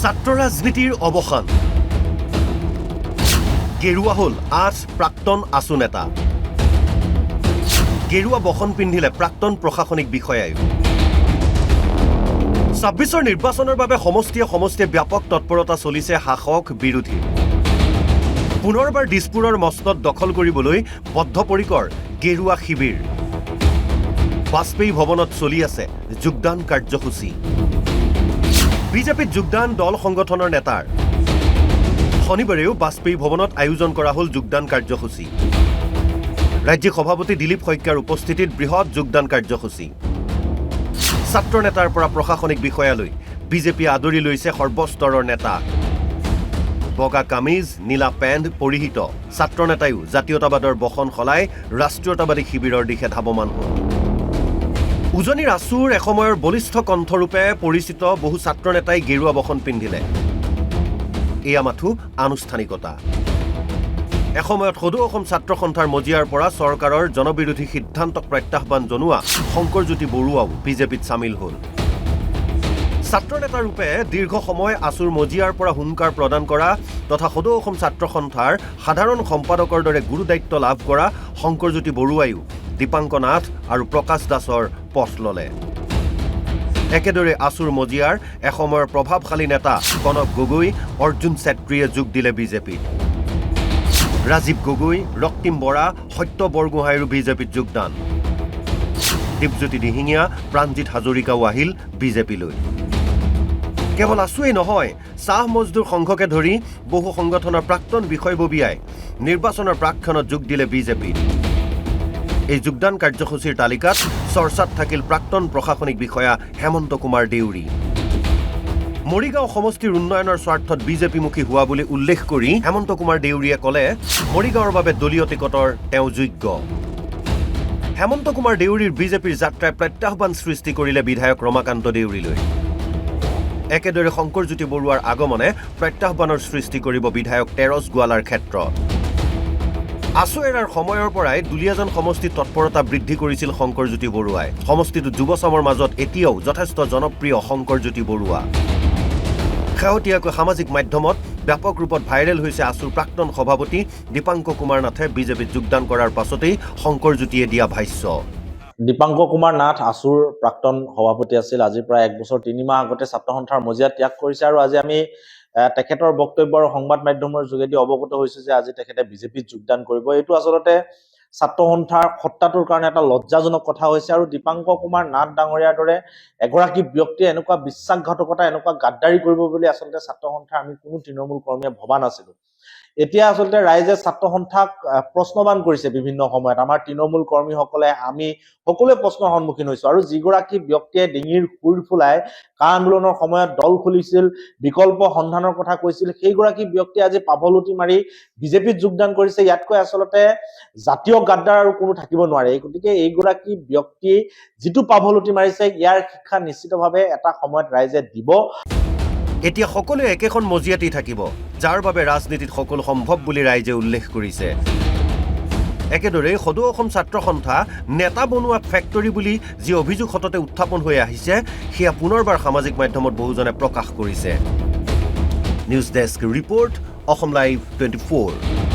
ছাত্ৰ ৰাজনীতিৰ অৱসান গেৰুৱা হ'ল ৮ প্ৰাক্তন আসু নেতা গেৰুৱা বসন পিন্ধিলে প্ৰাক্তন প্ৰশাসনিক বিষয়ায়ো ২৬ৰ নিৰ্বাচনৰ বাবে সমষ্টিয়ে ব্যাপক তৎপৰতা চলিছে শাসক বিৰোধী পুনৰবাৰ দিছপুৰৰ মস্তত দখল কৰিবলৈ বদ্ধপৰিকৰ গেৰুৱা শিবিৰ বাজপেয়ী ভৱনত চলি আছে যোগদান কাৰ্যসূচী বিজেপিত যোগদান দল সংগঠনৰ নেতাৰ শনিবাৰেও বাজপেয়ী ভৱনত আয়োজন কৰা হ'ল যোগদান কাৰ্যসূচী ৰাজ্যিক সভাপতি দিলীপ শইকীয়াৰ উপস্থিতিত বৃহৎ যোগদান কাৰ্যসূচী ছাত্ৰ নেতাৰ পৰা প্ৰশাসনিক বিষয়ালৈ বিজেপি আদৰি লৈছে সৰ্বস্তৰৰ নেতা বগা কামিজ নীলা পেণ্ট পৰিহিত ছাত্ৰ নেতায়ো জাতীয়তাবাদৰ বসন সলাই ৰাষ্ট্ৰীয়তাবাদী শিবিৰৰ দিশে ধাৱমান হ'ল উজনিৰ আসুৰ এসময়ৰ বলিষ্ঠ কণ্ঠৰূপে পৰিচিত বহু ছাত্ৰ নেতাই গেৰুৱা বসন পিন্ধিলে এয়া মাথো আনুষ্ঠানিকতা এসময়ত সদৌ অসম ছাত্ৰ সন্থাৰ মজিয়াৰ পৰা চৰকাৰৰ জনবিৰোধী সিদ্ধান্তক প্ৰত্যাহ্বান জনোৱা শংকৰজ্যোতি বৰুৱাও বিজেপিত চামিল হ'ল ছাত্ৰ নেতা ৰূপে দীৰ্ঘ সময় আসুৰ মজিয়াৰ পৰা হুংকাৰ প্ৰদান কৰা তথা সদৌ অসম ছাত্ৰ সন্থাৰ সাধাৰণ সম্পাদকৰ দৰে গুৰু দায়িত্ব লাভ কৰা শংকৰজ্যোতি বৰুৱায়ো দীপাংক নাথ আৰু প্ৰকাশ দাসৰ পথ ল'লে একেদৰে আসুৰ মজিয়াৰ এসময়ৰ প্ৰভাৱশালী নেতা কনক গগৈ অৰ্জুন চেত্ৰীয়ে যোগ দিলে বিজেপিত ৰাজীৱ গগৈ ৰক্তিম বৰা সত্য বৰগোহাঁইৰো বিজেপিত যোগদান দীপজ্যোতি দিহিঙীয়া প্ৰাণজিৎ হাজৰিকাও আহিল বিজেপিলৈ কেৱল আসুৱেই নহয় চাহ মজদুৰ সংঘকে ধৰি বহু সংগঠনৰ প্ৰাক্তন বিষয়ববীয়াই নিৰ্বাচনৰ প্ৰাক্ষণত যোগ দিলে বিজেপিত এই যোগদান কাৰ্যসূচীৰ তালিকাত চৰ্চাত থাকিল প্ৰাক্তন প্ৰশাসনিক বিষয়া হেমন্ত কুমাৰ দেউৰী মৰিগাঁও সমষ্টিৰ উন্নয়নৰ স্বাৰ্থত বিজেপিমুখী হোৱা বুলি উল্লেখ কৰি হেমন্ত কুমাৰ দেউৰীয়ে ক'লে মৰিগাঁৱৰ বাবে দলীয় টিকটৰ তেওঁ যোগ্য হেমন্ত কুমাৰ দেউৰীৰ বিজেপিৰ যাত্ৰাই প্ৰত্যাহ্বান সৃষ্টি কৰিলে বিধায়ক ৰমাকান্ত দেউৰীলৈ একেদৰে শংকৰজ্যোতি বৰুৱাৰ আগমনে প্ৰত্যাহ্বানৰ সৃষ্টি কৰিব বিধায়ক তেৰছ গোৱালাৰ ক্ষেত্ৰত আসু এৰাৰ সময়ৰ পৰাই দুলীয়াজান সমষ্টিত তৎপৰতা বৃদ্ধি কৰিছিল শংকৰজ্যোতি বৰুৱাই সমষ্টিটো যুৱচামৰ মাজত এতিয়াও যথেষ্ট জনপ্ৰিয় শংকৰজ্যোতি বৰুৱা শেহতীয়াকৈ সামাজিক মাধ্যমত ব্যাপক ৰূপত ভাইৰেল হৈছে আসুৰ প্ৰাক্তন সভাপতি দীপাংক কুমাৰ নাথে বিজেপিত যোগদান কৰাৰ পাছতেই শংকৰজ্যোতিয়ে দিয়া ভাষ্য দীপাংক কুমাৰ নাথ আসুৰ প্ৰাক্তন সভাপতি আছিল আজি প্ৰায় ১ বছৰ ৩ মাহ আগতে ছাত্ৰ সন্থাৰ মজিয়া ত্যাগ কৰিছে আৰু আজি আমি তেখেতৰ বক্তব্য আৰু সংবাদ মাধ্যমৰ যোগেদি অৱগত হৈছো যে আজি তেখেতে বিজেপিত যোগদান কৰিব এইটো আচলতে ছাত্ৰ সন্থাৰ সত্তাটোৰ কাৰণে এটা লজ্জাজনক কথা হৈছে আৰু দীপাংক কুমাৰ নাথ ডাঙৰীয়াৰ দৰে এগৰাকী ব্যক্তিয়ে এনেকুৱা বিশ্বাসঘাতকতা এনেকুৱা গাদ্দাৰী কৰিব বুলি আচলতে ছাত্ৰ সন্থাৰ আমি কোনো তৃণমূল কৰ্মীয়ে ভবা নাছিলো এতিয়া আচলতে ৰাইজে ছাত্ৰ সন্থাক প্ৰশ্নবান কৰিছে বিভিন্ন সময়ত আমাৰ তৃণমূল কৰ্মীসকলে আমি সকলোৱে প্ৰশ্নৰ সন্মুখীন হৈছো আৰু যিগৰাকী ব্যক্তিয়ে ডিঙিৰ সুৰ ফুলাই কা আন্দোলনৰ সময়ত দল খুলিছিল বিকল্প সন্ধানৰ কথা কৈছিল সেইগৰাকী ব্যক্তিয়ে আজি পাভলুটি মাৰি বিজেপিত যোগদান কৰিছে ইয়াতকৈ আচলতে জাতীয় গাদ্দাৰ আৰু কোনো থাকিব নোৱাৰে গতিকে এইগৰাকী ব্যক্তি যিটো পাভলুটি মাৰিছে ইয়াৰ শিক্ষা নিশ্চিতভাৱে এটা সময়ত ৰাইজে দিব এতিয়া সকলোৱে একেখন মজিয়াতেই থাকিব যাৰ বাবে ৰাজনীতিত সকলো সম্ভৱ বুলি ৰাইজে উল্লেখ কৰিছে একেদৰে সদৌ অসম ছাত্ৰ সন্থা নেতা বনোৱা ফেক্টৰী বুলি যি অভিযোগ সততে উত্থাপন হৈ আহিছে সেয়া পুনৰবাৰ সামাজিক মাধ্যমত বহুজনে প্ৰকাশ কৰিছে news desk report Assam live 24